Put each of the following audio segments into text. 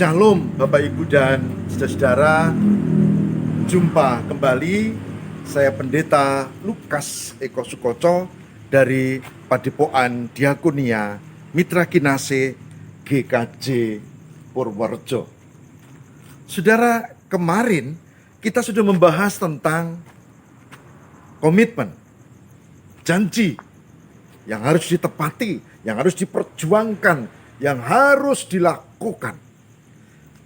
Shalom Bapak Ibu dan saudara-saudara. Jumpa kembali. Saya Pendeta Lukas Eko Sukoco dari Padepokan Diakonia Mitra Kinase GKJ Purworejo. Saudara, kemarin kita sudah membahas tentang komitmen, janji yang harus ditepati, yang harus diperjuangkan, yang harus dilakukan.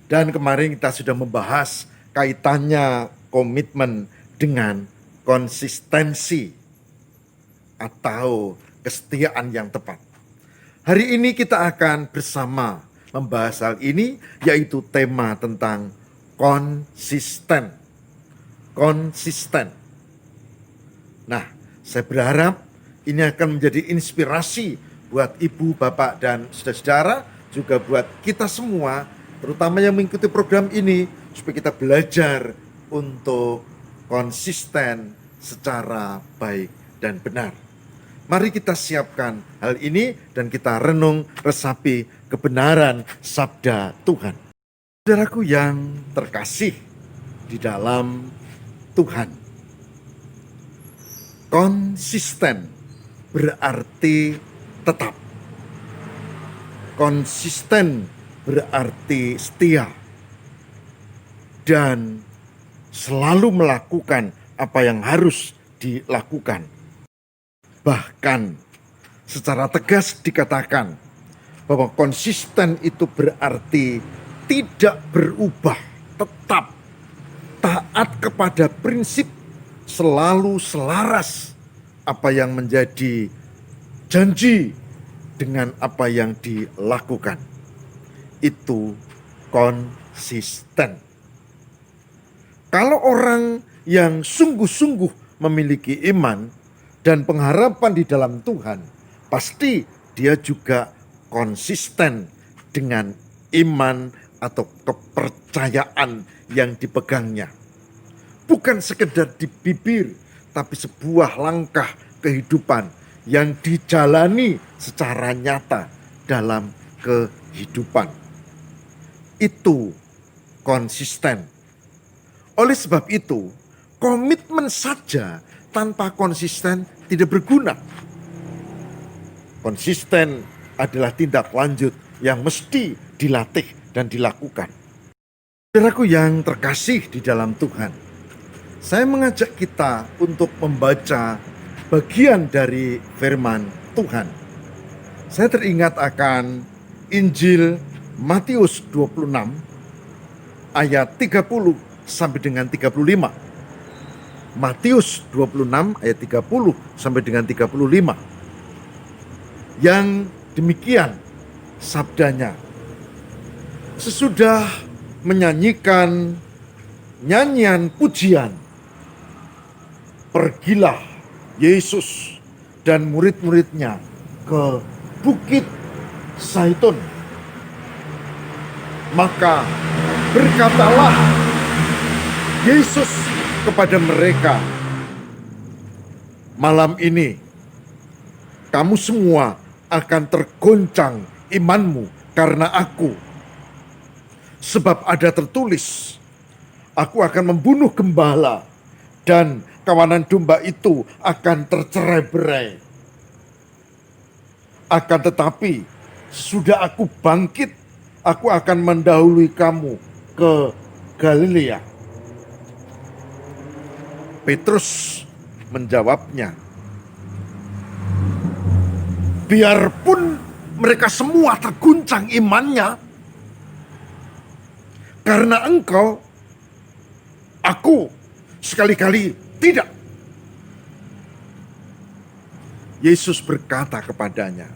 Dan kemarin kita sudah membahas kaitannya komitmen dengan konsistensi atau kesetiaan yang tepat. Hari ini kita akan bersama membahas hal ini, yaitu tema tentang konsisten. Konsisten. Nah, saya berharap ini akan menjadi inspirasi buat ibu, bapak, dan saudara-saudara, juga buat kita semua, terutama yang mengikuti program ini, supaya kita belajar untuk konsisten secara baik dan benar. Mari kita siapkan hal ini dan kita renung resapi kebenaran sabda Tuhan. Saudaraku yang terkasih di dalam Tuhan, konsisten berarti tetap. Konsisten berarti setia dan selalu melakukan apa yang harus dilakukan. Bahkan secara tegas dikatakan bahwa konsisten itu berarti tidak berubah, tetap taat kepada prinsip, selalu selaras apa yang menjadi janji dengan apa yang dilakukan. Itu konsisten. Kalau orang yang sungguh-sungguh memiliki iman dan pengharapan di dalam Tuhan, pasti dia juga konsisten dengan iman atau kepercayaan yang dipegangnya. Bukan sekedar di bibir, tapi sebuah langkah kehidupan yang dijalani secara nyata dalam kehidupan. Itu konsisten. Oleh sebab itu, komitmen saja tanpa konsisten tidak berguna. Konsisten adalah tindak lanjut yang mesti dilatih dan dilakukan. Saudaraku yang terkasih di dalam Tuhan, saya mengajak kita untuk membaca bagian dari firman Tuhan. Saya teringat akan Injil Matius 26 ayat 30 sampai dengan 35. Matius 26 ayat 30 sampai dengan 35. Yang demikian sabdanya. Sesudah menyanyikan nyanyian pujian, pergilah Yesus dan murid-muridnya ke Bukit Zaitun. Maka berkatalah Yesus kepada mereka, malam ini kamu semua akan tergoncang imanmu karena aku. Sebab ada tertulis, aku akan membunuh gembala dan kawanan domba itu akan tercerai-berai. Akan tetapi sudah aku bangkit, aku akan mendahului kamu ke Galilea. Petrus menjawabnya, biarpun mereka semua terguncang imannya karena engkau, aku sekali-kali tidak. Yesus berkata kepadanya,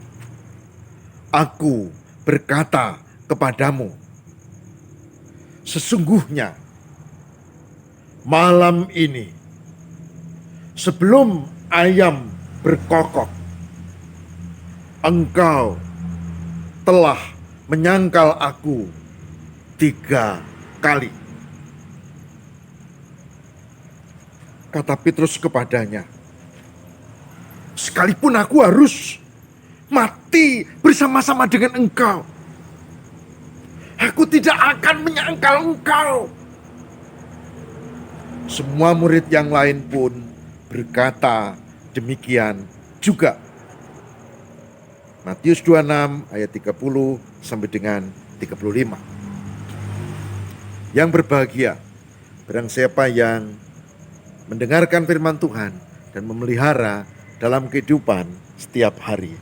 aku berkata kepadamu, sesungguhnya malam ini sebelum ayam berkokok, engkau telah menyangkal aku 3 kali. Kata Petrus kepadanya, sekalipun aku harus mati bersama-sama dengan engkau, Aku tidak akan menyangkal engkau. Semua murid yang lain pun berkata demikian juga. Matius 26 ayat 30 sampai dengan 35. Yang berbahagia barang siapa yang mendengarkan firman Tuhan dan memelihara dalam kehidupan setiap hari.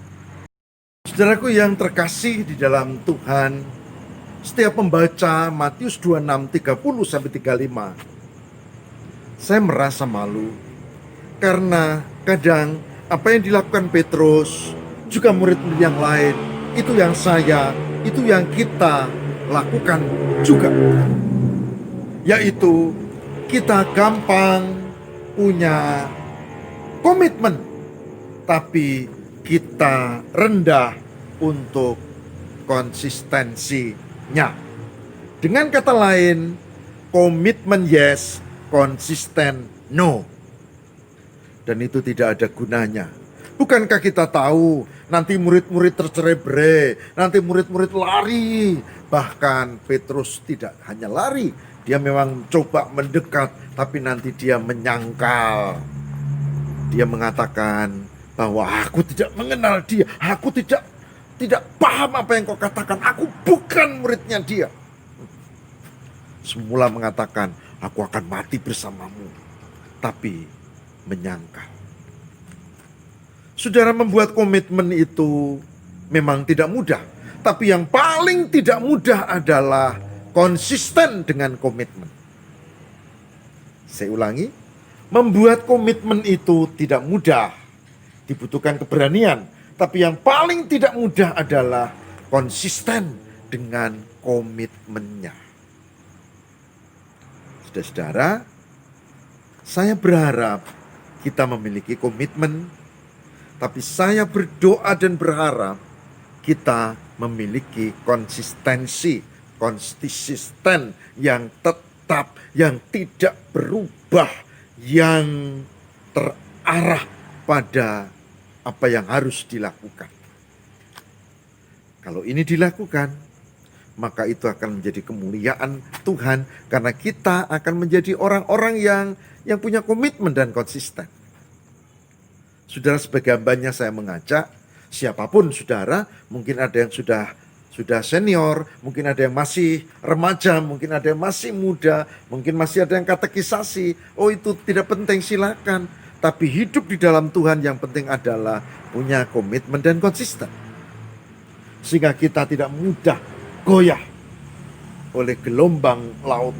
Saudaraku yang terkasih di dalam Tuhan, setiap membaca Matius 26 30 sampai 35, saya merasa malu karena kadang apa yang dilakukan Petrus, juga murid-murid yang lain, itu yang kita lakukan juga. Yaitu kita gampang punya komitmen, tapi kita rendah untuk konsistensinya. Dengan kata lain, komitmen yes, konsisten no. Dan itu tidak ada gunanya. Bukankah kita tahu nanti murid-murid tercerai-berai, nanti murid-murid lari. Bahkan Petrus tidak hanya lari, dia memang coba mendekat, tapi nanti dia menyangkal. Dia mengatakan bahwa aku tidak mengenal dia, aku tidak paham apa yang kau katakan, aku bukan muridnya dia. Semula mengatakan, aku akan mati bersamamu, tapi menyangkal. Saudara, membuat komitmen itu memang tidak mudah, tapi yang paling tidak mudah adalah konsisten dengan komitmen. Saya ulangi, membuat komitmen itu tidak mudah, dibutuhkan keberanian, tapi yang paling tidak mudah adalah konsisten dengan komitmennya. Saudara-saudara, saya berharap kita memiliki komitmen, tapi saya berdoa dan berharap kita memiliki konsistensi, konsisten yang tetap, yang tidak berubah, yang terarah pada apa yang harus dilakukan. Kalau ini dilakukan, maka itu akan menjadi kemuliaan Tuhan, karena kita akan menjadi orang-orang yang punya komitmen dan konsisten. Saudara, sebagai hambanya saya mengajak siapapun saudara, mungkin ada yang sudah senior, mungkin ada yang masih remaja, mungkin ada yang masih muda, mungkin masih ada yang katekisasi. Oh, itu tidak penting, silakan. Tapi hidup di dalam Tuhan yang penting adalah punya komitmen dan konsisten. Sehingga kita tidak mudah goyah oleh gelombang laut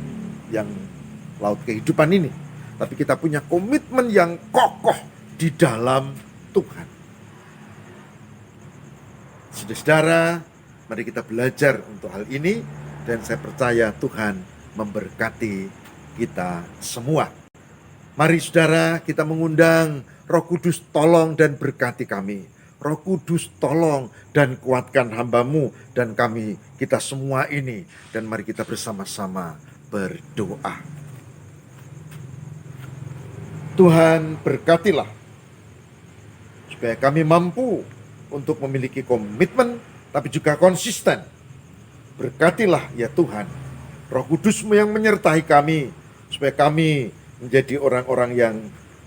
kehidupan ini. Tapi kita punya komitmen yang kokoh di dalam Tuhan. Saudara-saudara, mari kita belajar untuk hal ini, dan saya percaya Tuhan memberkati kita semua. Mari saudara, kita mengundang Roh Kudus, tolong dan berkati kami. Roh Kudus, tolong dan kuatkan hamba-Mu dan kami, kita semua ini. Dan mari kita bersama-sama berdoa. Tuhan, berkatilah supaya kami mampu untuk memiliki komitmen, tapi juga konsisten. Berkatilah ya Tuhan, Roh Kudus-Mu yang menyertai kami, supaya kami menjadi orang-orang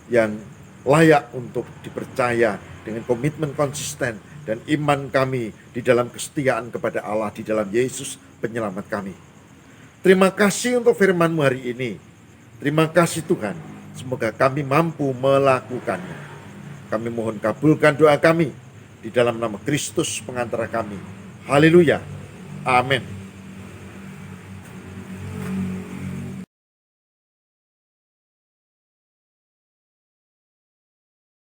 yang layak untuk dipercaya dengan komitmen konsisten dan iman kami di dalam kesetiaan kepada Allah, di dalam Yesus penyelamat kami. Terima kasih untuk firman-Mu hari ini. Terima kasih Tuhan, semoga kami mampu melakukannya. Kami mohon kabulkan doa kami di dalam nama Kristus pengantara kami. Haleluya. Amin.